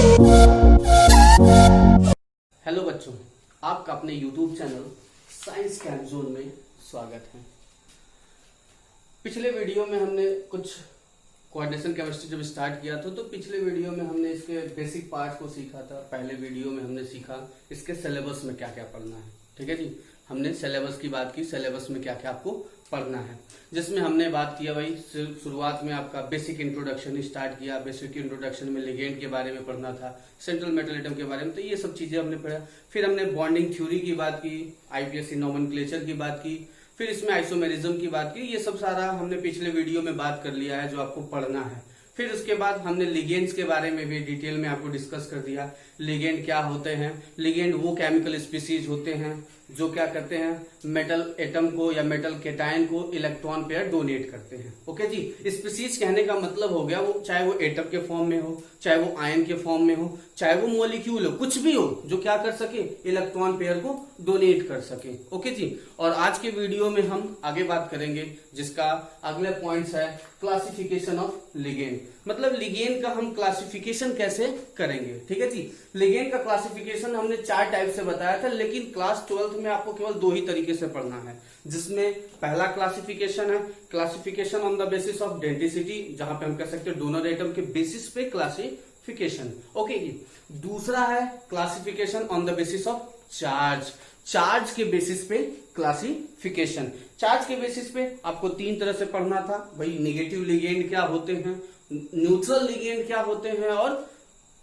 Hello बच्चों, आपका अपने YouTube channel science camp zone में स्वागत है। पिछले वीडियो में हमने कुछ कोऑर्डिनेशन केमिस्ट्री जब स्टार्ट किया था तो पिछले वीडियो में हमने इसके बेसिक पार्ट को सीखा था। पहले वीडियो में हमने सीखा इसके सिलेबस में क्या क्या पढ़ना है। ठीक है जी, हमने सिलेबस की बात की, सिलेबस में क्या क्या आपको पढ़ना है, जिसमें हमने बात किया भाई शुरुआत में आपका बेसिक इंट्रोडक्शन स्टार्ट किया। बेसिक इंट्रोडक्शन में लिगेंड के बारे में पढ़ना था, सेंट्रल मेटल एटम के बारे में, तो ये सब चीजें हमने पढ़ा। फिर हमने बॉन्डिंग थ्योरी की बात की, आईपीएससी नोमेनक्लेचर की बात की, फिर इसमें आइसोमेरिज्म की बात की। ये सब सारा हमने पिछले वीडियो में बात कर लिया है जो आपको पढ़ना है। फिर उसके बाद हमने लिगेंड्स के बारे में भी डिटेल में आपको डिस्कस कर दिया। लिगेंड क्या होते हैं? लिगेंड वो केमिकल स्पीसीज होते हैं जो क्या करते हैं, मेटल एटम को या मेटल केटायन को इलेक्ट्रॉन पेयर डोनेट करते हैं। ओके जी, स्पीसीज कहने का मतलब हो गया वो चाहे वो एटम के फॉर्म में हो, चाहे वो आयन के फॉर्म में हो, चाहे वो मॉलिक्यूल हो, कुछ भी हो जो क्या कर सके, इलेक्ट्रॉन पेयर को डोनेट कर सके। ओके जी, और आज के वीडियो में हम आगे बात करेंगे जिसका अगले पॉइंट्स है क्लासिफिकेशन ऑफ लिगेंड। मतलब लिगेंड का हम क्लासिफिकेशन कैसे करेंगे। ठीक है जी, लिगेंड का क्लासिफिकेशन हमने 4 टाइप से बताया था, लेकिन क्लास 12th में आपको केवल 2 ही तरीके से पढ़ना है, जिसमें पहला क्लासिफिकेशन है classification on the basis of density, जहां पे हम कह सकते हैं डोनर एटम के बेसिस पे क्लासिफिकेशन। ओके जी, दूसरा है classification on the basis of charge, charge के बेसिस पे क्लासिफिकेशन। चार्ज के बेसिस पे आपको 3 तरह से पढ़ना था भाई, निगेटिव लिगेंड क्या होते हैं, न्यूट्रल लिगेंड क्या होते हैं और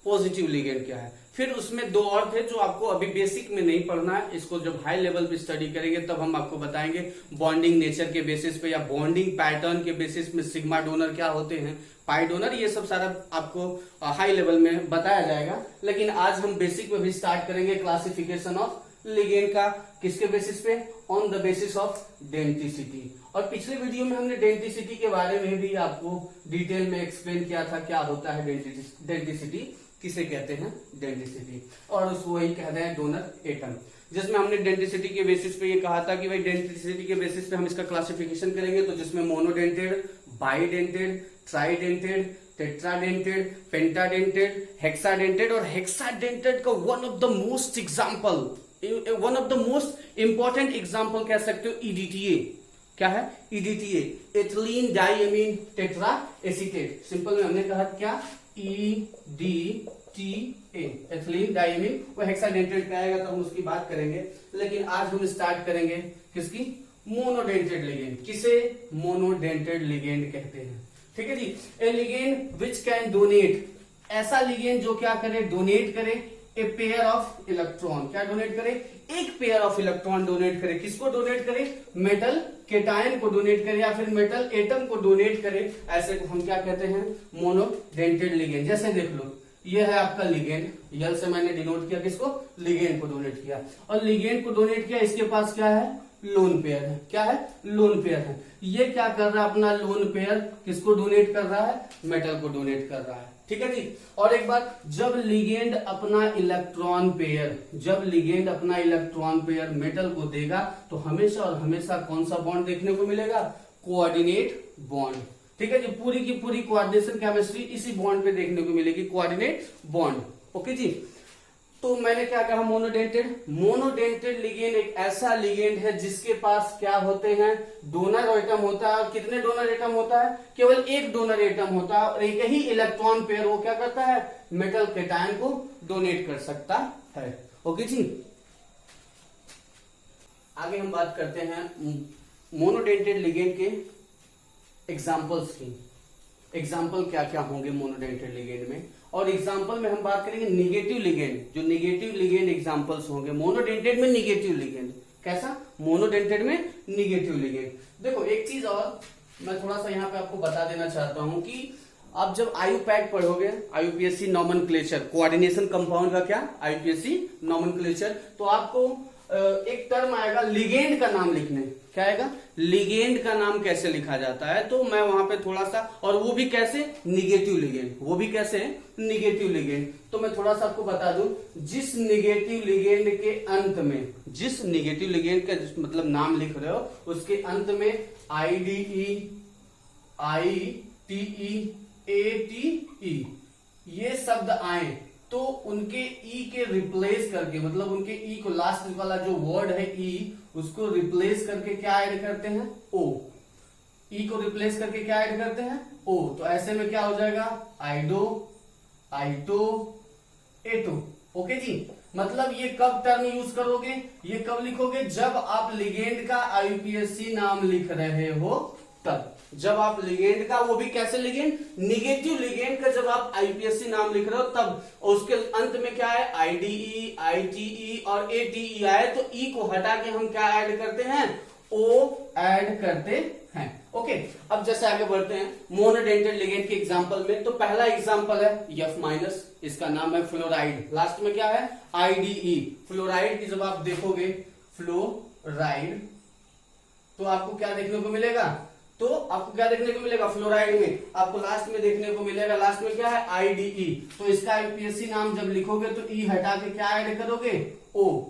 पॉजिटिव लिगेंड क्या है। फिर उसमें 2 और थे जो आपको अभी बेसिक में नहीं पढ़ना है, इसको जब हाई लेवल पे स्टडी करेंगे तब हम आपको बताएंगे। बॉन्डिंग नेचर के बेसिस पे या बॉन्डिंग पैटर्न के बेसिस में सिग्मा डोनर क्या होते हैं, पाई डोनर, ये सब सारा आपको हाई लेवल में बताया जाएगा। लेकिन आज हम बेसिक में भी स्टार्ट करेंगे क्लासिफिकेशन ऑफ लिगेंड का, किसके बेसिस पे, on the basis of density. और पिछले वीडियो में हमने डेंसिटी के बारे में भी आपको डिटेल में एक्सप्लेन किया था, क्या होता है डेंसिटी, किसे कहते हैं डेंसिटी, और उसको वही कहते हैं डोनर एटम, जिसमें हमने डेंसिटी के बेसिस पे ये कहा था कि भाई डेंसिटी के बेसिस पे हम इसका क्लासिफिकेशन करेंगे, तो जिसमें monodentate, bidentate, tridentate, tetradentate, pentadentate, hexadentate, और हेक्साडेंटेड का one of the most important example कह सकते हो ईडीटीए। क्या है EDTA? Ethylene diamine tetra acetate. Simple में हमने कहा क्या, ईडीटीए, एथिलीन डाइअमीन, वो हेक्साडेंटेड पे आएगा तो हम उसकी बात करेंगे। लेकिन आज हम स्टार्ट करेंगे किसकी, मोनोडेंटेड लिगेंड। किसे मोनोडेंटेड लिगेंड कहते हैं। ठीक है जी, ए लिगेंड विच कैन डोनेट, ऐसा लिगेंड जो क्या करे, डोनेट करे ए पेयर ऑफ इलेक्ट्रॉन। क्या डोनेट करे? एक पेयर ऑफ इलेक्ट्रॉन डोनेट करे। किसको डोनेट करे? मेटल केटायन को डोनेट करे या फिर मेटल एटम को डोनेट करे। ऐसे को हम क्या कहते हैं, मोनोडेंटेड लिगेंड। जैसे देख लो, ये है आपका लिगेंड, यल से मैंने डिनोट किया किसको, लिगेंड को डोनेट किया, और लिगेंड को डोनेट किया, इसके पास क्या है, लोन पेयर है। क्या है? लोन पेयर है। ये क्या कर रहा है, अपना लोन पेयर किसको डोनेट कर रहा है, मेटल को डोनेट कर रहा है। ठीक है जी, और एक बात, जब लिगेंड अपना इलेक्ट्रॉन पेयर मेटल को देगा तो हमेशा और हमेशा कौन सा बॉन्ड देखने को मिलेगा, कोऑर्डिनेट बॉन्ड। ठीक है जी, पूरी की पूरी कोऑर्डिनेशन केमिस्ट्री इसी बॉन्ड पे देखने को मिलेगी, कोऑर्डिनेट बॉन्ड। ओके जी, तो मैंने क्या कहा, मोनोडेंटेड लिगेंड एक ऐसा लिगेंड है जिसके पास क्या होते हैं, डोनर एटम होता है। और कितने डोनर एटम होता है? केवल एक डोनर एटम होता है, और एक ही इलेक्ट्रॉन पेयर वो क्या करता है, मेटल केटायन को डोनेट कर सकता है। ओके जी, आगे हम बात करते हैं मोनोडेंटेड लिगेंड के एग्जाम्पल्स की। एग्जाम्पल क्या क्या होंगे मोनोडेंटेड लिगेंड में, और एग्जाम्पल में हम बात करेंगे निगेटिव लिगेंड, जो निगेटिव लिगेंड एग्जाम्पल्स होंगे मोनोडेंटेड में। निगेटिव लिगेंड कैसा, मोनोडेंटेड में निगेटिव लिगेंड। देखो एक चीज और मैं थोड़ा सा यहाँ पे आपको बता देना चाहता हूं कि आप जब आयुपैक पढ़ोगे, आईयूपीएससी नोमेनक्लेचर, कोऑर्डिनेशन कंपाउंड का क्या, आईयूपीएससी नोमेनक्लेचर, तो आपको एक टर्म आएगा लिगेंड का नाम लिखने। क्या आएगा, लिगेंड का नाम कैसे लिखा जाता है, तो मैं वहां पे थोड़ा सा, और वो भी कैसे, निगेटिव लिगेंड, वो भी कैसे निगेटिव लिगेंड। तो मैं थोड़ा सा आपको बता दूं, जिस निगेटिव लिगेंड के अंत में, जिस निगेटिव लिगेंड का मतलब नाम लिख रहे हो उसके अंत में IDE, ITE, ATE ये शब्द आए तो उनके ई के रिप्लेस करके, मतलब उनके ई को, लास्ट वाला जो वर्ड है ई, उसको रिप्लेस करके क्या ऐड करते हैं, ओ। ई को रिप्लेस करके क्या ऐड करते हैं, ओ। तो ऐसे में क्या हो जाएगा, आइडो, आइटो, एटो। ओके जी, मतलब ये कब टर्म यूज करोगे, ये कब लिखोगे, जब आप लिगेंड का आईयूपीएसी नाम लिख रहे हो तब। जब आप लिगेंड का, वो भी कैसे लिगेंड, निगेटिव लिगेंड का जब आप आईयूपीएसी नाम लिख रहे हो तब। और उसके अंत में क्या है, आईडीई, आईटीई और एटीई आए तो ई को हटा के हम क्या ऐड करते हैं, ओ ऐड करते हैं। ओके, अब जैसे आगे बढ़ते हैं मोनोडेंटेड लिगेंड के एग्जांपल में। तो पहला एग्जांपल है एफ माइनस, इसका नाम है फ्लोराइड, लास्ट में क्या है, आईडीई। फ्लोराइड की जब आप देखोगे, फ्लोराइड, तो आपको क्या देखने को मिलेगा, तो आपको क्या देखने को मिलेगा, फ्लोराइड में आपको लास्ट में देखने को मिलेगा, लास्ट में क्या है, आईडीई। तो इसका आईपीएससी नाम जब लिखोगे तो ई हटा के क्या ऐड करोगे, ओ।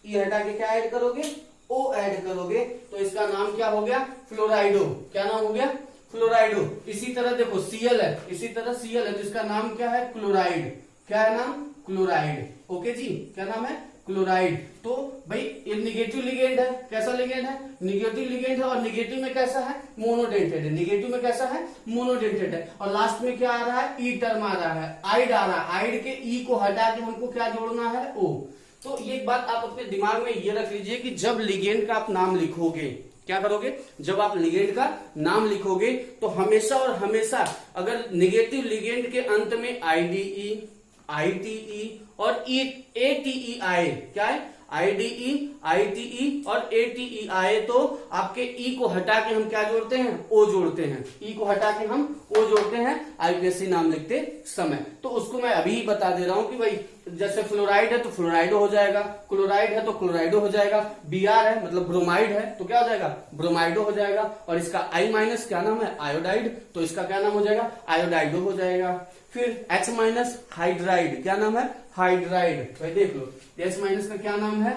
ई हटा के क्या ऐड करोगे, ओ ऐड करोगे, तो इसका नाम क्या हो गया, फ्लोराइडो। क्या नाम हो गया, फ्लोराइडो। इसी तरह देखो सीएल है, इसी तरह सीएल है, तो इसका नाम क्या है, क्लोराइड। क्या है नाम, क्लोराइड। ओके जी, क्या नाम है, क्लोराइड। तो भाई ये निगेटिव लिगेंड है, कैसा लिगेंड है, निगेटिव लिगेंड है, और निगेटिव में कैसा है, मोनोडेंटेड है। निगेटिव में कैसा है, मोनोडेंटेड है। और लास्ट में क्या आ रहा है, ई टर्म आ रहा है, आइड आ रहा है। आइड के ई को हटा के हमको क्या जोड़ना है, ओ। तो ये बात आप अपने दिमाग में ये रख लीजिए कि जब लिगेंड का आप नाम लिखोगे, क्या करोगे, जब आप लिगेंड का नाम लिखोगे तो हमेशा और हमेशा अगर निगेटिव लिगेंड के अंत में आईडीई, आईटीई और एटीई आए, क्या है, आईडीई, आईटीई और एटीई आए, तो आपके ई को हटा के हम क्या जोड़ते हैं, ओ जोड़ते हैं। ई को हटा के हम ओ जोड़ते हैं आईपीएससी नाम लिखते समय। तो उसको मैं अभी ही बता दे रहा हूं कि भाई जैसे फ्लोराइड है तो फ्लोराइडो हो जाएगा, क्लोराइड है तो क्लोराइडो हो जाएगा, बीआर है मतलब ब्रोमाइड है तो क्या हो जाएगा, ब्रोमाइडो हो जाएगा। और इसका आई माइनस क्या नाम है, आयोडाइड, तो इसका क्या नाम हो जाएगा, आयोडाइडो हो जाएगा। फिर H माइनस हाइड्राइड, क्या नाम है, हाइड्राइड। भाई देख लो H माइनस का क्या नाम है,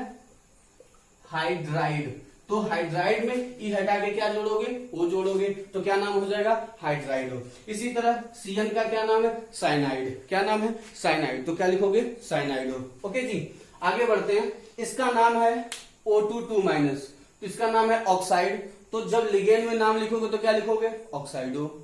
हाइड्राइड। तो हाइड्राइड में ई हटा के क्या जोड़ोगे, ओ जोड़ोगे, तो क्या नाम हो जाएगा, हाइड्राइडो। इसी तरह CN का क्या नाम है, साइनाइड। क्या नाम है, साइनाइड। तो क्या लिखोगे, साइनाइडो। ओके जी, आगे बढ़ते हैं। इसका नाम है O2 माइनस, तो इसका नाम है ऑक्साइड। तो जब लिगेंड में नाम लिखोगे तो क्या लिखोगे, ऑक्साइडो।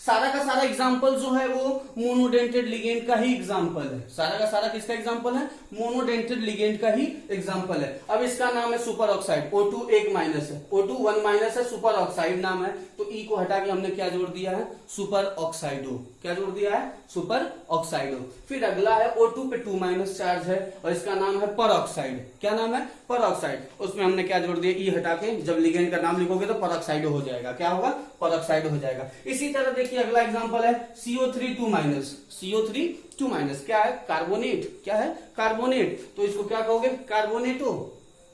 सारा का सारा एग्जाम्पल जो है वो मोनोडेंटेड लिगेंड का ही एग्जाम्पल है। सारा का सारा किसका एग्जाम्पल है, मोनोडेंटेड लिगेंड का ही एग्जाम्पल है। अब इसका नाम है सुपर ऑक्साइड, O2 एक माइनस है, O2 1 माइनस है, सुपर ऑक्साइड नाम है। तो ई को हटा के हमने क्या जोड़ दिया है, सुपर ऑक्साइडो। क्या जोड़ दिया है, सुपर ऑक्साइडो। फिर अगला है O2 पे 2 माइनस चार्ज है और इसका नाम है परऑक्साइड। क्या नाम है, परऑक्साइड। उसमें हमने क्या जोड़ दिया, ई हटा के जब लिगेंड का नाम लिखोगे तो परऑक्साइडो हो जाएगा। क्या होगा, परऑक्साइडो हो जाएगा। इसी तरह देखिए अगला एग्जांपल है CO3 2 माइनस, CO3 2 माइनस क्या है, कार्बोनेट। क्या है, कार्बोनेट। तो इसको क्या कहोगे, कार्बोनेटो।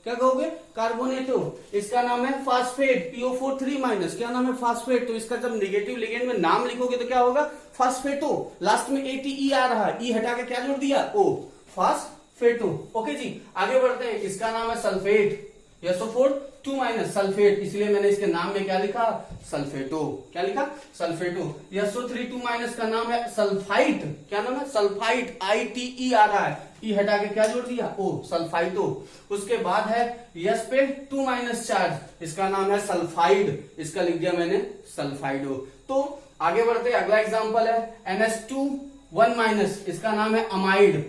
क्या कहोगे, कार्बोनेटो। इसका नाम है फास्फेट, PO4 3 माइनस। क्या नाम है, फास्फेट। तो इसका जब निगेटिव लिगेंड में नाम लिखोगे तो क्या होगा, फास्फेटो। लास्ट में ATE आ रहा है, ई हटा के क्या जोड़ दिया, ओ, फास्फेटो। ओके जी, आगे बढ़ते हैं। इसका नाम है सल्फेट, SO4 2 माइनस, सल्फेट, इसलिए मैंने इसके नाम में क्या लिखा, सल्फेटो। क्या लिखा, सल्फेटो। SO3 2 माइनस का नाम है सल्फाइट। क्या नाम है, सल्फाइट, ITE आ रहा है, ई हटा के क्या जोड़ दिया, ओ, सल्फाइटो। उसके बाद है यस पे 2 माइनस चार्ज, इसका नाम है सल्फाइड, इसका लिख दिया मैंने सल्फाइडो। तो आगे बढ़ते, अगला एग्जांपल है NH2 1 माइनस, इसका नाम है अमाइड,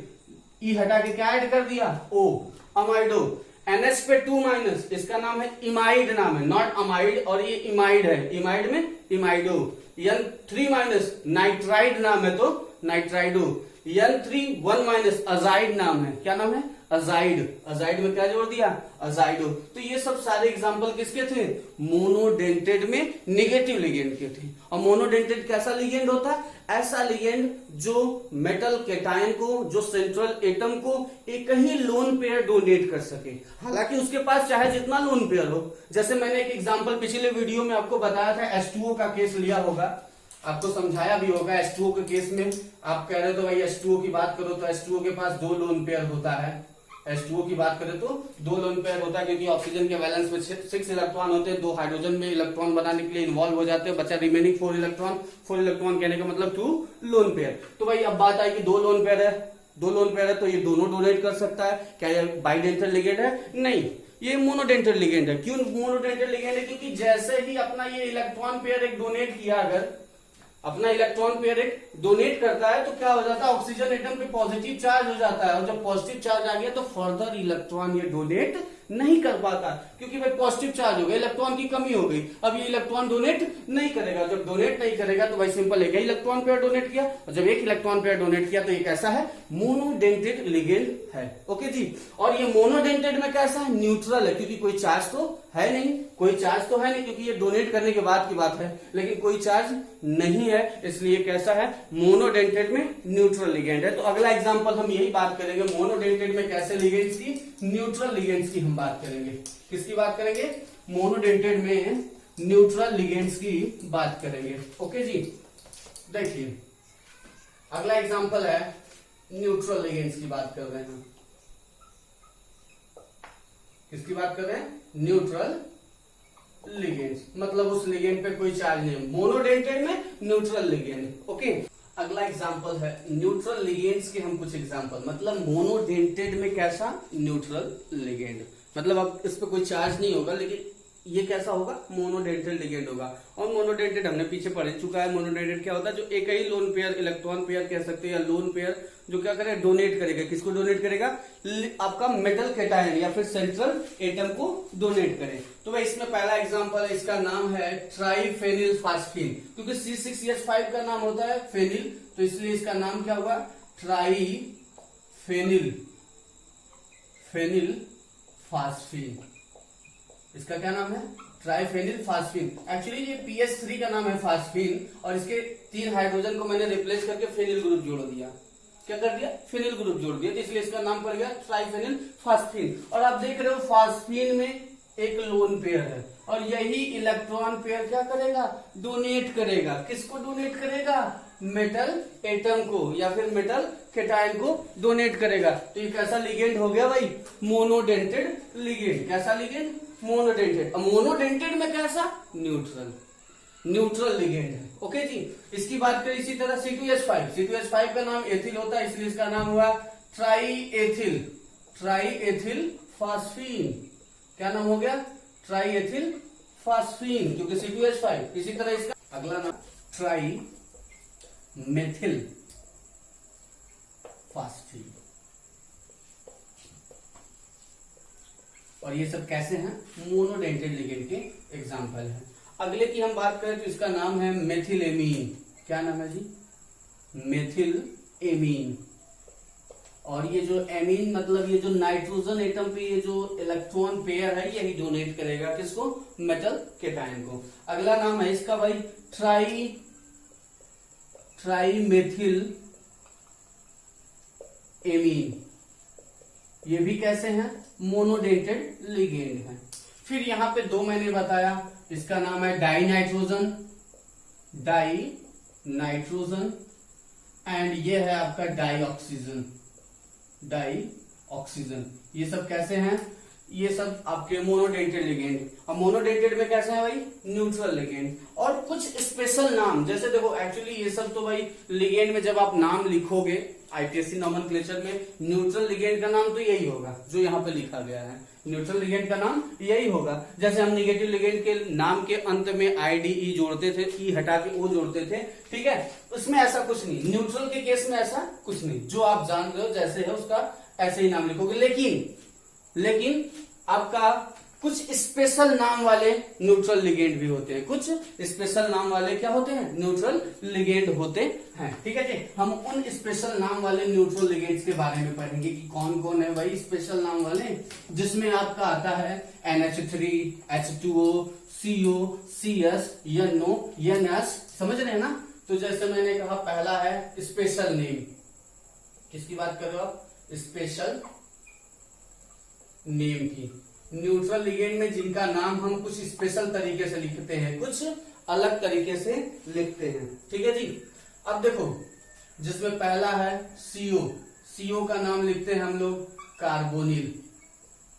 ई हटा के क्या ऐड कर दिया, ओ, अमाइडो। NH पे 2 माइनस, इसका नाम है इमाइड नाम है, नॉट अमाइड, और ये इमाइड है, इमाइड में इमाइडो। N3 माइनस नाइट्राइड नाम है तो नाइट्राइडो। N3 1 माइनस अजाइड नाम है। क्या नाम है, अजाइड। अजाइड में क्या जोड़ दिया, अजाइडो। तो ये सब सारे एग्जांपल किसके थे, मोनोडेंटेड में निगेटिव लिगेंड के थे। और मोनोडेंटेड कैसा लिगेंड होता है, ऐसा लिगेंड जो मेटल कैटायन को, जो सेंट्रल एटम को एक ही लोन पेयर डोनेट कर सके। हालांकि उसके पास चाहे जितना लोन पेयर हो, जैसे मैंने एक एग्जांपल पिछले वीडियो में आपको बताया था, H2O का केस लिया होगा, आपको समझाया भी होगा। H2O के केस में आप कह रहे हो तो भाई H2O की बात करो, तो H2O के पास 2 लोन पेयर होता है। H2O की बात करें तो 2 लोन पेयर होता है, क्योंकि ऑक्सीजन के बैलेंस में 6 इलेक्ट्रॉन होते हैं, 2 हाइड्रोजन में इलेक्ट्रॉन बनाने के लिए इन्वॉल्व हो जाते हैं, बचा रिमेनिंग 4 इलेक्ट्रॉन। 4 इलेक्ट्रॉन कहने का मतलब 2 लोन पेयर। तो भाई अब बात आई कि 2 लोन पेयर है, दो लोन पेयर है तो ये दोनों डोनेट कर सकता है। क्या ये बाइडेंटल लिगेंड है? नहीं, ये मोनोडेंटल लिगेंड है। क्यों मोनोडेंटल लिगेंड है? क्योंकि जैसे ही अपना ये इलेक्ट्रॉन पेयर एक डोनेट किया, अगर अपना इलेक्ट्रॉन पेयर एक डोनेट करता है तो क्या हो जाता है, ऑक्सीजन एटम पे पॉजिटिव चार्ज हो जाता है, और जब पॉजिटिव चार्ज आ गया तो फर्दर इलेक्ट्रॉन ये डोनेट नहीं कर पाता, क्योंकि भाई पॉजिटिव चार्ज हो गया, इलेक्ट्रॉन की कमी हो गई, अब ये इलेक्ट्रॉन डोनेट नहीं करेगा। जब डोनेट नहीं करेगा तो भाई सिंपल एक ही इलेक्ट्रॉन पेयर डोनेट किया, और जब एक इलेक्ट्रॉन पेयर डोनेट किया तो ये कैसा है, मोनोडेंटेड लिगेंड है। ओके जी, और ये मोनोडेंटेड में कैसा है, न्यूट्रल है, क्योंकि कोई चार्ज तो है नहीं, कोई चार्ज तो है नहीं, क्योंकि ये डोनेट करने के बाद की बात है, लेकिन कोई चार्ज नहीं है, इसलिए कैसा है, मोनोडेंटेड में न्यूट्रल लिगेंड है। तो अगला एग्जांपल हम यही बात करेंगे, मोनोडेंटेड में कैसे लिगेंड्स की, न्यूट्रल लिगेंड्स की हम बात करेंगे। किसकी बात करेंगे, मोनोडेंटेड में न्यूट्रल लिगेंड्स की बात करेंगे। ओके जी, देखिए अगला एग्जांपल है, न्यूट्रल लिगेंड्स की बात कर रहे हैं। किसकी बात कर रहे हैं, न्यूट्रल लिगेंड्स, मतलब उस लिगेंड पे कोई चार्ज नहीं है, मोनोडेंटेड में न्यूट्रल लिगेंड। ओके, अगला एग्जांपल है न्यूट्रल लिगेंड्स के हम कुछ एग्जांपल, मतलब मोनोडेंटेड में कैसा, न्यूट्रल लिगेंड, मतलब अब इस पे कोई चार्ज नहीं होगा, लेकिन ये कैसा होगा, मोनोडेंटेड लिगेंड होगा। और मोनोडेंटेड हमने पीछे पढ़ चुका है, मोनोडेंटेड क्या होता है, जो एक ही लोन पेयर, इलेक्ट्रॉन पेयर कह सकते हैं, या लोन पेयर जो क्या करेगा, डोनेट करेगा। किसको डोनेट करेगा, आपका मेटल कैटायन या फिर सेंट्रल एटम को डोनेट करे। तो भाई इसमें पहला एग्जांपल है, इसका नाम है ट्राइफेनिल फास्फीन, क्योंकि C6H5 का नाम होता है फेनिल, तो इसलिए इसका नाम क्या होगा, ट्राइफेनिल फास्फीन। इसका क्या नाम है, ट्राइफेनिल फास्फीन। एक्चुअली ये PH3 का नाम है फास्फीन, और इसके 3 हाइड्रोजन को मैंने रिप्लेस करके फेनिल ग्रुप जोड़ दिया। क्या कर दिया, फेनिल ग्रुप जोड़ दिया, तो इसलिए इसका नाम पड़ गया ट्राइफेनिल फास्फीन। और आप देख रहे हो फास्फीन में एक लोन पेयर है, और यही इलेक्ट्रॉन पेयर क्या करेगा, डोनेट करेगा। किसको डोनेट करेगा, मेटल एटम को या फिर मेटल कैटायन को डोनेट करेगा। तो ये कैसा लिगेंड हो गया भाई, मोनोडेंटेड लिगेंड। कैसा लिगेंड, मोनोडेंटेड। मोनोडेंटेड में कैसा, न्यूट्रल लिगेंड है। ओके जी, इसकी बात करें इसी तरह C2H5 का नाम एथिल होता है, इसलिए इसका नाम हुआ ट्राइएथिल फास्फीन। क्या नाम हो गया, ट्राइएथिल फास्फीन, क्योंकि C2H5। इसी तरह इसका अगला नाम ट्राइमेथिल फास्फीन। और ये सब कैसे हैं, मोनोडेंटेड लिगेंड के एग्जांपल हैं। अगले की हम बात करें तो इसका नाम है मेथिलेमीन। क्या नाम है जी, मेथिलेमीन। और ये जो एमीन, मतलब ये जो नाइट्रोजन एटम पे ये जो इलेक्ट्रॉन पेयर है, यही डोनेट करेगा किसको, मेटल कैटायन को। अगला नाम है इसका भाई ट्राइमेथिल एमीन। ये भी कैसे हैं, मोनोडेंटेड लिगेंड है। फिर यहां पे 2 मैंने बताया, इसका नाम है डाइनाइट्रोजन, एंड ये है आपका डाइऑक्सीजन। ये सब कैसे हैं, ये सब आपके मोनोडेंटेड लिगेंड। और मोनोडेंटेड में कैसे है भाई, न्यूट्रल लिगेंड। और कुछ स्पेशल नाम, जैसे देखो एक्चुअली ये सब तो भाई लिगेंड में जब आप नाम लिखोगे ITSC नोमेनक्लेचर में, न्यूट्रल लिगेंड का नाम तो यही होगा जो यहाँ पे लिखा गया है, न्यूट्रल लिगेंड का नाम यही होगा। जैसे हम निगेटिव लिगेंड के नाम के अंत में IDE जोड़ते थे, ई हटा के O जोड़ते थे, ठीक है, उसमें ऐसा कुछ नहीं, न्यूट्रल के केस में ऐसा कुछ नहीं, जो आप जान रहे हो जैसे है उसका ऐसे ही नाम लिखोगे। लेकिन आपका कुछ स्पेशल नाम वाले न्यूट्रल लिगेंड भी होते हैं, कुछ स्पेशल नाम वाले क्या होते हैं, न्यूट्रल लिगेंड होते हैं। ठीक है जी, हम उन स्पेशल नाम वाले न्यूट्रल लिगेंड्स के बारे में पढ़ेंगे कि कौन कौन है भाई स्पेशल नाम वाले, जिसमें आपका आता है NH3, H2O, CO, CS, NO, NS, समझ रहे हैं ना। तो जैसे मैंने कहा पहला है स्पेशल नेम, किसकी बात कर रहे हो आप, स्पेशल नेम की। न्यूट्रल लिगेंड में जिनका नाम हम कुछ स्पेशल तरीके से लिखते हैं, कुछ अलग तरीके से लिखते हैं, ठीक है जी। अब देखो जिसमें पहला है CO का नाम लिखते हैं हम लोग कार्बोनिल,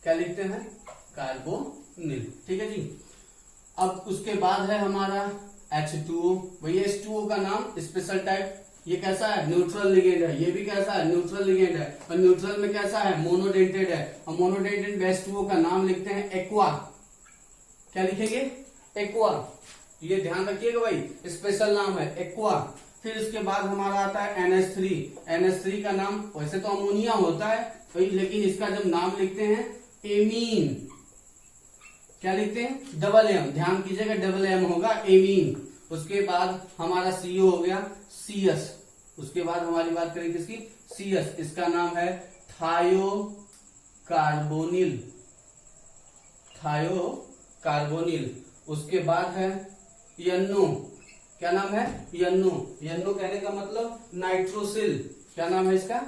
क्या लिखते हैं, कार्बोनिल, ठीक है जी। अब उसके बाद है हमारा H2O, वही H2O का नाम स्पेशल टाइप ये कैसा है, न्यूट्रल लिगेंड है। ये भी कैसा है, न्यूट्रल लिगेंड है। और न्यूट्रल में कैसा है, मोनोडेंटेड है। और मोनोडेंटेड H2O का नाम लिखते हैं एक्वा। क्या लिखेंगे, एक्वा। ये ध्यान रखिएगा भाई, स्पेशल नाम है एक्वा। फिर इसके बाद हमारा आता है NH3। NH3 का नाम वैसे तो अमोनिया होता है भाई, लेकिन इसका जब नाम लिखते हैं एमीन। क्या लिखते हैं, डबल एम। ध्यान कीजिएगा, डबल एम होगा, एमीन। उसके बाद हमारा CO हो गया CS। उसके बाद हमारी बात करें किसकी, CS। इसका नाम है थायोकार्बोनिल। थायोकार्बोनिल। उसके बाद है यन्नो। क्या नाम है, यन्नो। यन्नो कहने का मतलब नाइट्रोसिल। क्या नाम है इसका,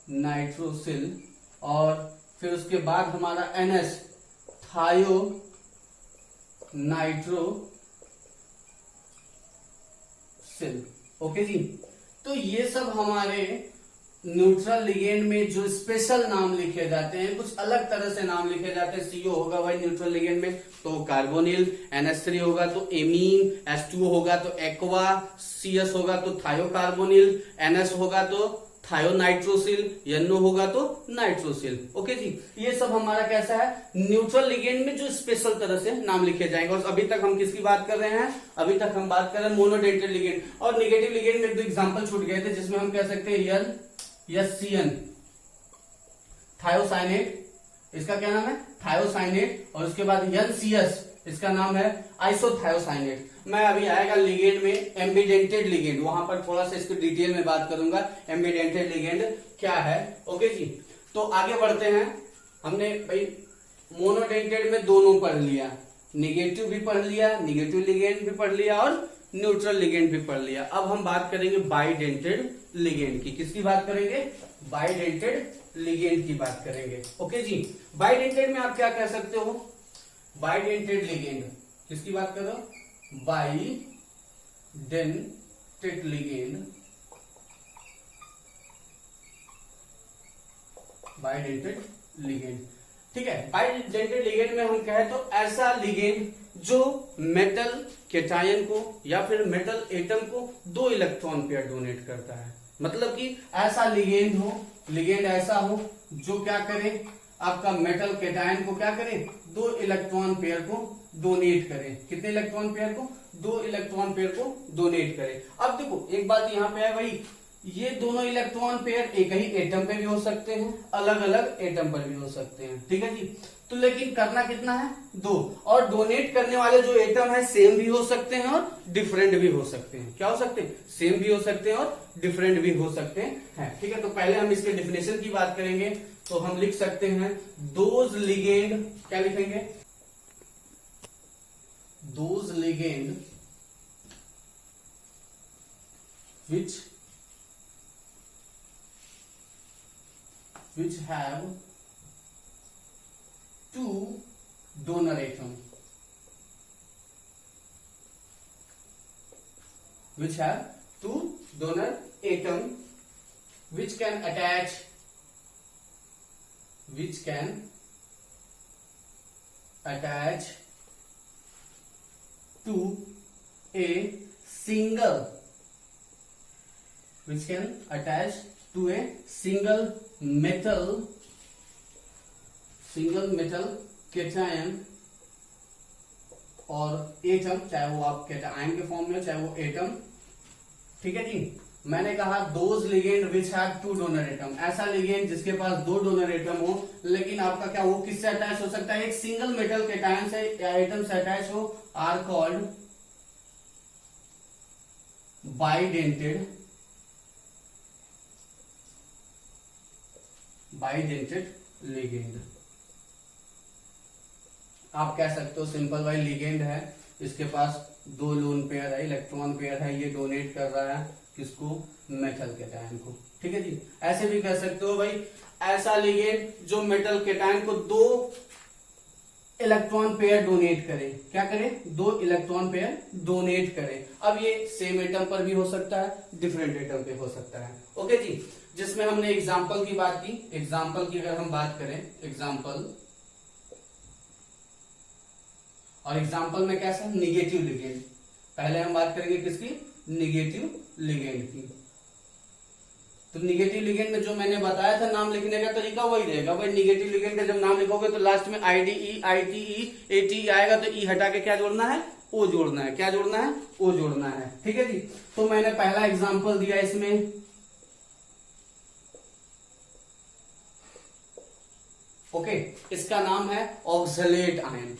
नाइट्रोसिल। और फिर उसके बाद हमारा NH, थायो नाइट्रोसिल। ओके जी। तो ये सब हमारे न्यूट्रल लिगेंड में जो स्पेशल नाम लिखे जाते हैं, कुछ अलग तरह से नाम लिखे जाते हैं। CO होगा भाई न्यूट्रल लिगेंड में तो कार्बोनिल, NH3 होगा तो एमीन, H2O होगा तो एक्वा, CS होगा तो थायोकार्बोनिल, NH होगा तो थायोनाइट्रोसिल, NO होगा तो नाइट्रोसिल। ओके जी। ये सब हमारा कैसा है, न्यूट्रल लिगेंड में जो स्पेशल तरह से नाम लिखे जाएंगे। और अभी तक हम किसकी बात कर रहे हैं, अभी तक हम बात कर रहे हैं मोनोडेंटेड लिगेंड। और निगेटिव लिगेंड में एक दो एग्जांपल छूट गए थे, जिसमें हम कह सकते हैं HCN, थायोसाइनेट। इसका क्या नाम है, थायोसाइनेट। और उसके बाद NCS, इसका नाम है आइसोथायोसाइनेट। मैं अभी आएगा लिगेंड में एम्बिडेंटेड लिगेंड, वहां पर थोड़ा सा इसको डिटेल में बात करूंगा, एम्बिडेंटेड लिगेंड क्या है। ओके जी। तो आगे बढ़ते हैं। हमने भाई मोनोडेंटेड में दोनों पढ़ लिया, निगेटिव भी पढ़ लिया, निगेटिव लिगेंड भी पढ़ लिया और न्यूट्रल लिगेंड भी पढ़ लिया। अब हम बात करेंगे बाइडेंटेड लिगेंड की। किसकी बात करेंगे, बाइडेंटेड लिगेंड की बात करेंगे। ओके जी। बाइडेंटेड में आप क्या कह सकते हो, बाइडेंटेड लिगेंड। किसकी बात कर रहे हो, बाइडेंटेड लिगेंड। बाइडेंटेड लिगेंड, ठीक है। बाइडेंटेड लिगेंड में हम कहें तो ऐसा लिगेंड जो मेटल केटायन को या फिर मेटल एटम को 2 इलेक्ट्रॉन पेयर डोनेट करता है। मतलब कि ऐसा लिगेंड हो, लिगेंड ऐसा हो जो क्या करे, आपका मेटल केटायन को क्या करे, 2 इलेक्ट्रॉन पेयर को डोनेट करे। कितने इलेक्ट्रॉन पेयर को, 2 इलेक्ट्रॉन पेयर को डोनेट करे। अब देखो एक बात यहाँ पे है भाई, ये दोनों इलेक्ट्रॉन पेयर एक ही एटम पे भी हो सकते हैं, अलग अलग एटम पर भी हो सकते हैं, ठीक है जी। तो लेकिन करना कितना है, 2। और डोनेट करने वाले जो एटम है सेम भी हो सकते हैं और डिफरेंट भी हो सकते हैं। क्या हो सकते हैं, सेम भी हो सकते हैं और डिफरेंट भी हो सकते हैं, ठीक है। तो पहले हम इसके डिफिनेशन की बात करेंगे। तो हम लिख सकते हैं दोज लिगेंड, क्या लिखेंगे, those ligand which have 2 donor atom, which have 2 donor atom, which can attach to a single, which can attach to a single metal cation और एटम, चाहे वो आप कैटायन के फॉर्म में चाहे वो एटम, ठीक है जी। मैंने कहा those ligand which have 2 donor atom, ऐसा लिगेंड जिसके पास 2 डोनर एटम हो, लेकिन आपका क्या वो किससे अटैच हो सकता है, एक सिंगल मेटल कैटायन से या एटम से अटैच हो, आर कॉल्ड बाइडेंटेड लिगेंड। आप कह सकते हो सिंपल भाई लिगेंड है, इसके पास 2 लोन पेयर है, इलेक्ट्रॉन पेयर है, ये डोनेट कर रहा है किसको, मेटल केटायन को, ठीक है जी। ऐसे भी कह सकते हो भाई ऐसा लिगेंड जो मेटल केटायन को 2 इलेक्ट्रॉन पेयर डोनेट करे, क्या करे, 2 इलेक्ट्रॉन पेयर डोनेट करे। अब ये सेम एटम पर भी हो सकता है, डिफरेंट एटम पे हो सकता है, ओके जी। जिसमें हमने एग्जाम्पल की बात की, एग्जाम्पल की अगर हम बात करें, एग्जाम्पल, और एग्जाम्पल में कैसा निगेटिव लिगेंड, पहले हम बात करेंगे किसकी, निगेटिव लिगेंड की। तो निगेटिव लिगेंड में जो मैंने बताया था नाम लिखने का तरीका वही रहेगा भाई। निगेटिव लिगेंड का जब नाम लिखोगे तो लास्ट में IDE, ITE, ATE आएगा, तो ई हटा के क्या जोड़ना है, ओ जोड़ना है। क्या जोड़ना है, ओ जोड़ना है। ठीक है जी। तो मैंने पहला एग्जांपल दिया इसमें, ओके, इसका नाम है ऑक्सलेट आयन।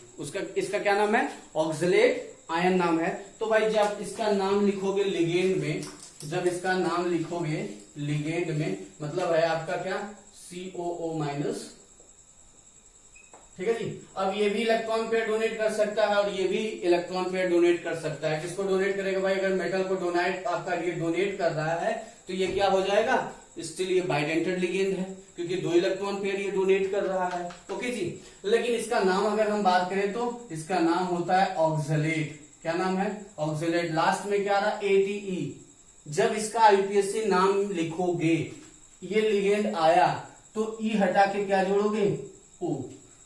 इसका क्या नाम है, ऑक्सलेट आयन नाम है। तो भाई जब इसका नाम लिखोगे लिगेंड में, जब इसका नाम लिखोगे लिगेंड में, मतलब है आपका क्या, COO माइनस। ठीक है जी। अब ये भी इलेक्ट्रॉन पेयर डोनेट कर सकता है और ये भी इलेक्ट्रॉन पेयर डोनेट कर सकता है। किसको डोनेट करेगा भाई, अगर मेटल को डोनेट आपका ये डोनेट कर रहा है तो ये क्या हो जाएगा, स्टिल ये बाइडेंटेड लिगेंड है, क्योंकि 2 इलेक्ट्रॉन पेयर ये डोनेट कर रहा है। ओके जी। लेकिन इसका नाम अगर हम बात करें तो इसका नाम होता है ऑक्सलेट। क्या नाम है, ऑक्सलेट। लास्ट में क्या रहा, ATE। जब इसका आईपीएससी नाम लिखोगे, ये लिगेंड आया तो ई हटा के क्या जोड़ोगे, ओ,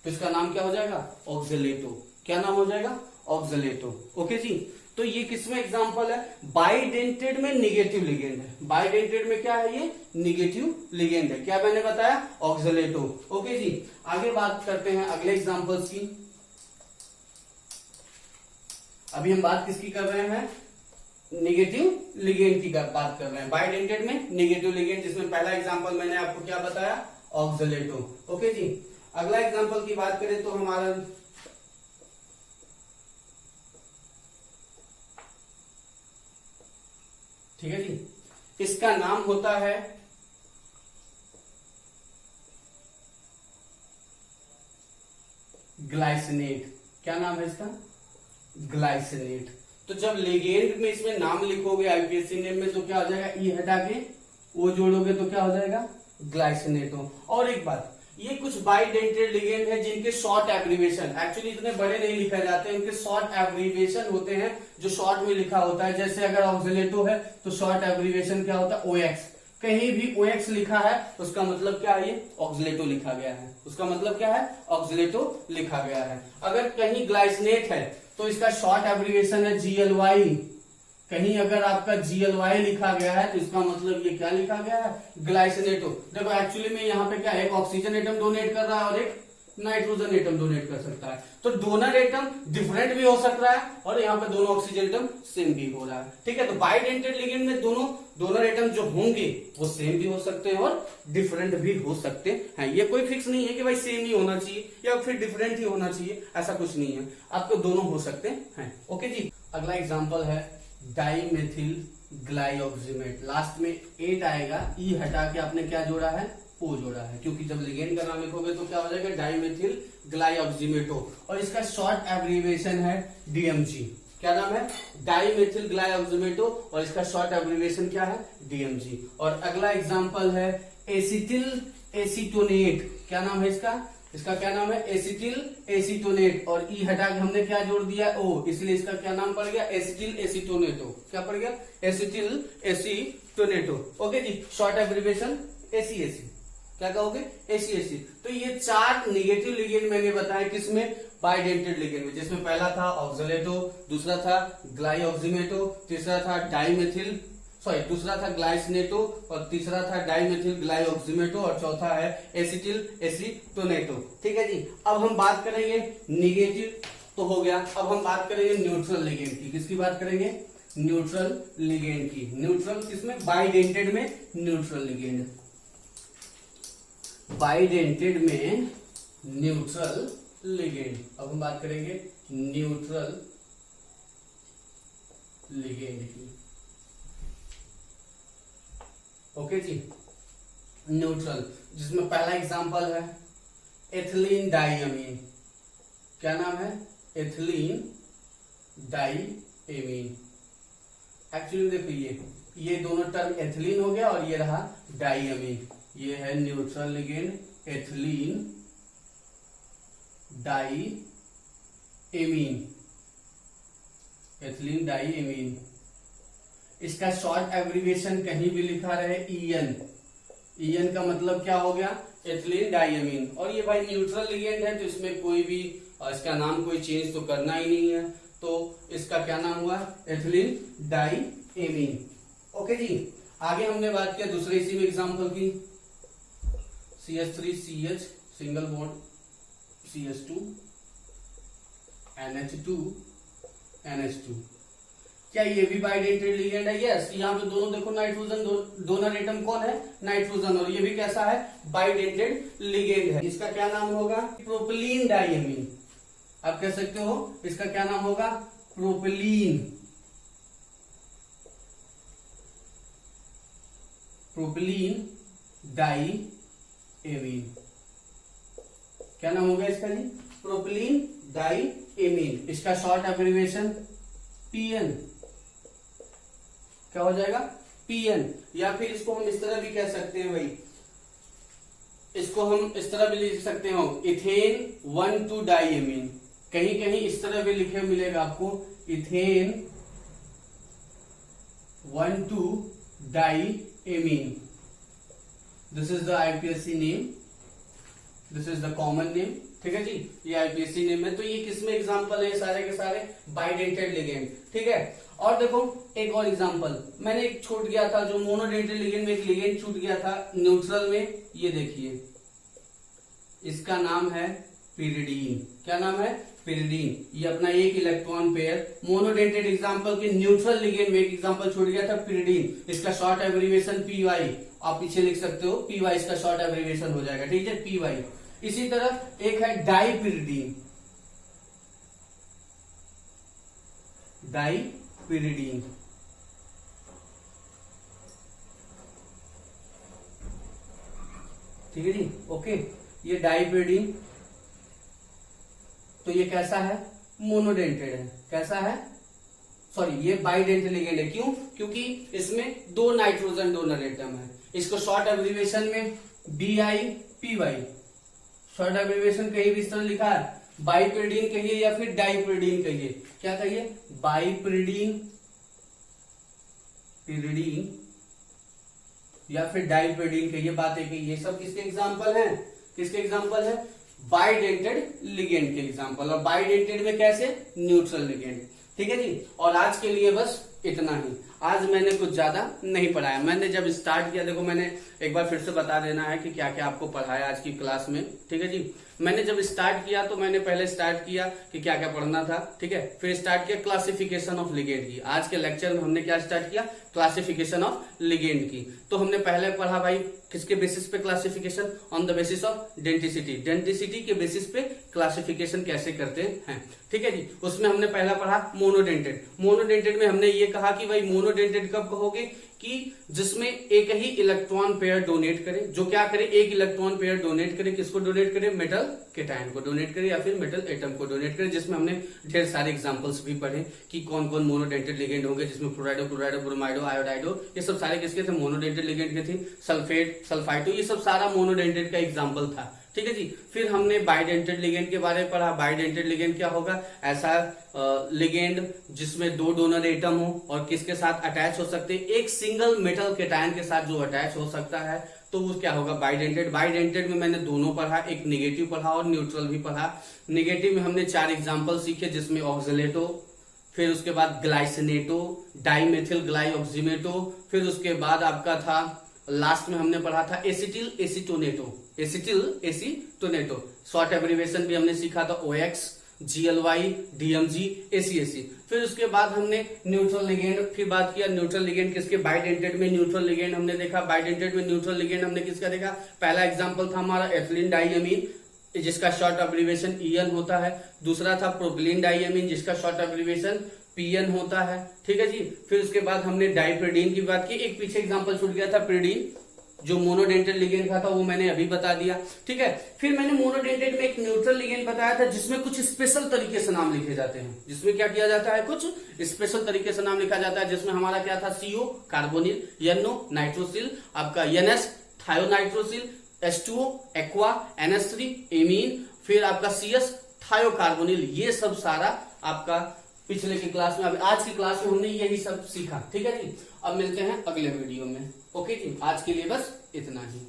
तो इसका नाम क्या हो जाएगा, ऑक्सलेटो। क्या नाम हो जाएगा, ऑक्सलेटो। ओके जी। तो ये किसमें एग्जांपल है, बाइडेंटेड में निगेटिव लिगेंड है। बाइडेंटेड में क्या है, ये निगेटिव लिगेंड है। क्या मैंने बताया, ऑक्सलेटो। ओके जी। आगे बात करते हैं अगले एग्जांपल्स की। अभी हम बात किसकी कर रहे हैं, निगेटिव लिगेंड की बात कर रहे हैं। बाइडेंटेड में निगेटिव लिगेंड, जिसमें पहला एग्जांपल मैंने आपको क्या बताया, ऑक्सलेटो। ओके जी। अगला एग्जांपल की बात करें तो हमारा ठीक है जी, इसका नाम होता है ग्लाइसिनेट। क्या नाम है इसका, ग्लाइसिनेट। तो जब लिगेंड में इसमें नाम लिखोगे आईपीएससी नेम में तो क्या हो जाएगा, ई हटा के ओ जोड़ोगे तो क्या हो जाएगा, ग्लाइसिनेटो। और एक बात, ये कुछ बाइडेंटेड लिगेंड है जिनके शॉर्ट एब्रीविएशन, एक्चुअली इतने बड़े नहीं लिखे जाते, इनके शॉर्ट एब्रीविएशन होते हैं जो शॉर्ट में लिखा होता है। जैसे अगर ऑक्सलेटो है तो शॉर्ट एब्रीविएशन क्या होता है, OX। कहीं भी OX लिखा है तो उसका मतलब क्या है, ये ऑक्सलेटो लिखा गया है। उसका मतलब क्या है, ऑक्सलेटो लिखा गया है। अगर कहीं ग्लाइसिनेट है तो इसका शॉर्ट एब्रीविएशन है GLY। कहीं अगर आपका GLY लिखा गया है तो इसका मतलब ये क्या लिखा गया है, ग्लाइसिनेटो। देखो एक्चुअली में यहाँ पे क्या है, एक ऑक्सीजन एटम डोनेट कर रहा है और एक नाइट्रोजन एटम डोनेट कर सकता है। तो डोनर एटम डिफरेंट भी हो सकता है और यहाँ पे दोनों ऑक्सीजन एटम सेम भी हो रहा है। ठीक है। तो बाइडेंटेड लिगेंड में दोनों डोनर एटम जो होंगे वो सेम भी हो सकते हैं और डिफरेंट भी हो सकते हैं। ये कोई फिक्स नहीं है कि भाई सेम ही होना चाहिए या फिर डिफरेंट ही होना चाहिए, ऐसा कुछ नहीं है, आपको दोनों हो सकते हैं। ओके जी। अगला एग्जाम्पल है डाइमेथिल ग्लाइऑक्सीमेट। लास्ट में 8 आएगा, ई हटा के आपने क्या जोड़ा है, ओ जोड़ा है, क्योंकि जब लिगेंड का नाम लिखोगे तो क्या हो जाएगा, डाइमेथिल ग्लाइऑक्सीमेटो। और इसका शॉर्ट एब्रीविएशन है DMG। क्या नाम है, डाइमेथिल ग्लाइऑक्सीमेटो, और इसका शॉर्ट एब्रीविएशन क्या है, DMG। और अगला एग्जांपल है एसिटिल एसीटोनेट। क्या नाम है इसका, इसका क्या नाम है, एसिटिल एसीटोनेट। और ई हटा के हमने क्या जोड़ दिया, ओ, इसलिए इसका क्या नाम पड़ गया, एसिटिल एसीटोनेटो। क्या पड़ गया, एसिटिल एसीटोनेटो। ओके जी। Short abbreviation ACAC। क्या कहोगे, ACAC। तो ये 4 निगेटिव लिगेंड मैंने बताया किसमें, बाइडेंटेड लिगेंड में, जिसमें पहला था ऑक्सलेटो, दूसरा था ग्लाइऑक्सीमेटो, तीसरा था दूसरा था ग्लाइसिनेटो, और तीसरा था डाइमेथिल ग्लाइऑक्सीमेटो, और चौथा है एसिटिल एसीटोनेटो। ठीक है जी। अब हम बात करेंगे निगेटिव तो हो गया, अब हम बात करेंगे न्यूट्रल लिगेंड की। किसकी बात करेंगे, न्यूट्रल लिगेंड की। न्यूट्रल किसमें, बाइडेंटेड में न्यूट्रल लिगेंड, बाइडेंटेड में न्यूट्रल लिगेंड। अब हम बात करेंगे न्यूट्रल लिगेंड की। ओके जी। न्यूट्रल, जिसमें पहला एग्जांपल है एथिलीन डाइअमीन। क्या नाम है, एथिलीन डाइएमीन। एक्चुअली देखो ये दोनों टर्म एथिलीन हो गया और ये रहा डाइअमीन। ये है neutral ligand ethylene diamine, ethylene diamine. इसका शॉर्ट एब्रीविएशन कहीं भी लिखा रहे EN। EN का मतलब क्या हो गया, एथिलीन डाइएमीन। और ये भाई न्यूट्रल लिगेंड है तो इसमें कोई भी इसका नाम कोई चेंज तो करना ही नहीं है। तो इसका क्या नाम हुआ, एथिलीन डाई एमीन। ओके जी, आगे हमने बात किया दूसरे इसी में एग्जांपल की, CH3CH single bond CH2 NH2 NH2, क्या ये भी बाइडेंटेड लिगेंड है? यस, यहाँ पे दोनों देखो नाइट्रोजन, डोनर एटम कौन है, नाइट्रोजन, और ये भी कैसा है, बाइडेंटेड लिगेंड है। इसका क्या नाम होगा, प्रोपिलीन डाइएमीन। आप कह सकते हो इसका क्या नाम होगा, प्रोपिलीन डाइएमीन। क्या नाम होगा इसका जी, प्रोपिलीन डाइएमीन। इसका शॉर्ट एब्रिविएशन PN, क्या हो जाएगा, PN। या फिर इसको हम इस तरह भी कह सकते हैं भाई, इसको हम इस तरह भी लिख सकते हो, इथेन 1,2 डाइएमीन। कहीं कहीं इस तरह भी लिखे मिलेगा आपको, ethane 1,2 diamine. This is the IPSC name, this is the common name. ठीक है जी, ये आईपीएससी नेम है। तो ये किसमें एग्जांपल है, सारे के सारे बाइडेंटेड लिगेंड। ठीक है, और देखो एक और एग्जांपल, मैंने एक छूट गया था, जो मोनोडेंटेड लिगेंड में एक लिगेंड छूट गया था न्यूट्रल में, ये देखिए, इसका नाम है पिरिडीन। क्या नाम है, पिरिडीन। ये अपना एक इलेक्ट्रॉन पेयर, मोनोडेंटेड एग्जांपल के न्यूट्रल लिगेंड में एक एग्जांपल छूट गया था, पिरिडीन। इसका शॉर्ट एब्रिविएशन PY, आप पीछे लिख सकते हो, PY इसका शॉर्ट एब्रिविएशन हो जाएगा। ठीक है, PY। इसी तरह एक है डाइपिरिडीन, डाइपिरिडीन। ठीक है जी, ओके। ये डाइपिरिडीन, तो ये कैसा है, मोनोडेंटेड है। कैसा है, सॉरी, ये बाइडेंटेड लिगेंड है। क्यों, क्योंकि इसमें 2 नाइट्रोजन डोनर एटम है। इसको शॉर्ट एब्रिविएशन में BIPY, शॉर्ट एब्रिविएशन कहीं भी इस तरह लिखा है, बाइपिरिडीन कहिए या फिर डाइपिरिडीन कहिए। क्या कहिए, बाइपिरिडीन, पिरिडीन या फिर डाइपिरिडीन कहिए, बात है कि ये सब किसके एग्जांपल हैं, किसके एग्जांपल है, बाइडेंटेड लिगेंड के एग्जांपल। और बाइडेंटेड में कैसे, न्यूट्रल लिगेंड। ठीक है जी, और आज के लिए बस इतना ही। आज मैंने कुछ ज्यादा नहीं पढ़ाया। मैंने जब स्टार्ट किया, देखो मैंने एक बार फिर से बता देना है कि क्या क्या आपको पढ़ाया आज की क्लास में। ठीक है जी, मैंने जब स्टार्ट किया तो मैंने पहले स्टार्ट किया कि क्या क्या पढ़ना था। ठीक है, फिर स्टार्ट किया क्लासिफिकेशन ऑफ लिगेंड की। आज के लेक्चर में हमने क्या स्टार्ट किया, क्लासिफिकेशन ऑफ लिगेंड की। तो हमने पहले पढ़ा भाई किसके बेसिस पे classification, on the basis of denticity. Denticity के बेसिस पे क्लासिफिकेशन कैसे करते हैं। ठीक है जी, उसमें हमने पहला पढ़ा मोनोडेंटेड। मोनोडेंटेड में हमने ये कहा कि भाई मोनोडेंटेड कब कहोगे, कि जिसमें एक ही इलेक्ट्रॉन पेयर डोनेट करे। जो क्या करे, एक इलेक्ट्रॉन पेयर डोनेट करे। किसको डोनेट करे, मेटल केटायन को डोनेट करे या फिर मेटल एटम को डोनेट करे। जिसमें हमने ढेर सारे एग्जांपल्स भी पढ़े कि कौन कौन मोनोडेंटेड लिगेंड होंगे, जिसमें फ्लोराइडो, क्लोराइडो, ब्रोमाइडो, आयोडाइडो, ये सब सारे किसके थे, मोनोडेंटेड लिगेंड के थे। सल्फेट, सल्फाइटो, ये सब सारा मोनोडेंटेड का एग्जाम्पल था। ठीक है जी, फिर हमने बाइडेंटेड लिगेंड के बारे में पढ़ा। बाइडेंटेड लिगेंड क्या होगा, ऐसा लिगेंड जिसमें 2 डोनर एटम हो और किसके साथ अटैच हो सकते हैं, एक सिंगल मेटल केटायन के साथ जो अटैच हो सकता है, तो वो क्या होगा, बाइडेंटेड। बाइडेंटेड में मैंने दोनों पढ़ा, एक निगेटिव पढ़ा और न्यूट्रल भी पढ़ा। निगेटिव में हमने 4 एग्जाम्पल सीखे, जिसमें ऑक्सलेटो, फिर उसके बाद ग्लाइसिनेटो, डाइमेथिल ग्लाइऑक्सीमेटो, फिर उसके बाद आपका था लास्ट में हमने पढ़ा था एसिटिल एसिटोनेटो, एसिटिल एसिटोनेटो। शॉर्ट एब्रिविएशन भी हमने सीखा था, OX, GLY, DMG, ACAC। फिर उसके बाद हमने न्यूट्रल लिगेंड फिर बात किया। न्यूट्रल लिगेंड किसके, बाइडेंटेड में न्यूट्रल लिगेंड हमने देखा। बाइडेंटेड में न्यूट्रल लिगेंड हमने किसका देखा, पहला एग्जांपल था हमारा एथिलीन डाइएमीन, जिसका शॉर्ट एब्रिविएशन EN होता है। दूसरा था प्रोपिलीन डाइएमीन, जिसका शॉर्ट एब्रिविएशन PN होता है। ठीक है जी, फिर उसके बाद हमने डाइपिरिडीन की बात की। एक पीछे एग्जांपल छूट गया था, पिरिडीन, जो मोनोडेंटेड लिगेंड का था, वो मैंने अभी बता दिया। ठीक है, फिर मैंने मोनोडेंटेड में एक न्यूट्रल लिगेंड बताया था, जिसमें कुछ स्पेशल तरीके से नाम लिखे जाते हैं। जिसमें क्या किया जाता है, कुछ स्पेशल तरीके से नाम लिखा जाता है। जिसमें हमारा क्या था, CO कार्बोनिल, NO नाइट्रोसिल, आपका NS थायोनाइट्रोसिल, H2O aqua, NH3 amine, फिर आपका CS थायोकार्बोनिल। ये सब सारा आपका पिछले की क्लास में, आज की क्लास में हमने यही सब सीखा। ठीक है जी, अब मिलते हैं अगले वीडियो में। ओके जी, आज के लिए बस इतना ही।